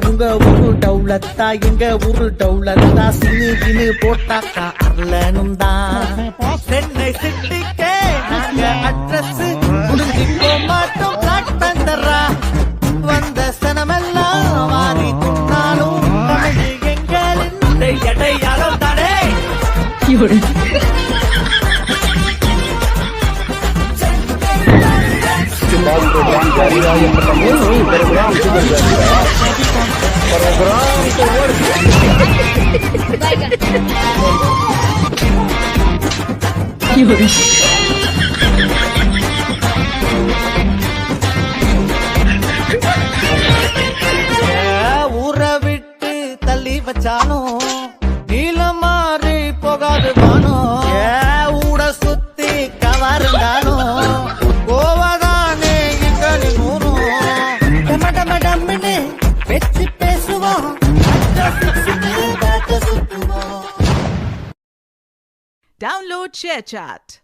உங்க ஊரு டவுலத்தா எங்க ஊரு டவுலத்தா சினு போட்டாக்கா அர்லனும் தான் சென்னை சிட்டிக்கே நாங்க அட்ரஸ் முடிஞ்சிக்கோ மாட்டோம் பிளாக் பந்தரா வந்த சனமெல்லாம் மாறி துண்ணாலும் எங்களின் எடையாளம் தானே program jari raya pertama program sudah jadi ஊரை விட்டு தள்ளி வச்சாலும் நீளம் மாறி போகாது வானம் ஊட சுத்தி கவர்ந்தாலும் Download ShareChat.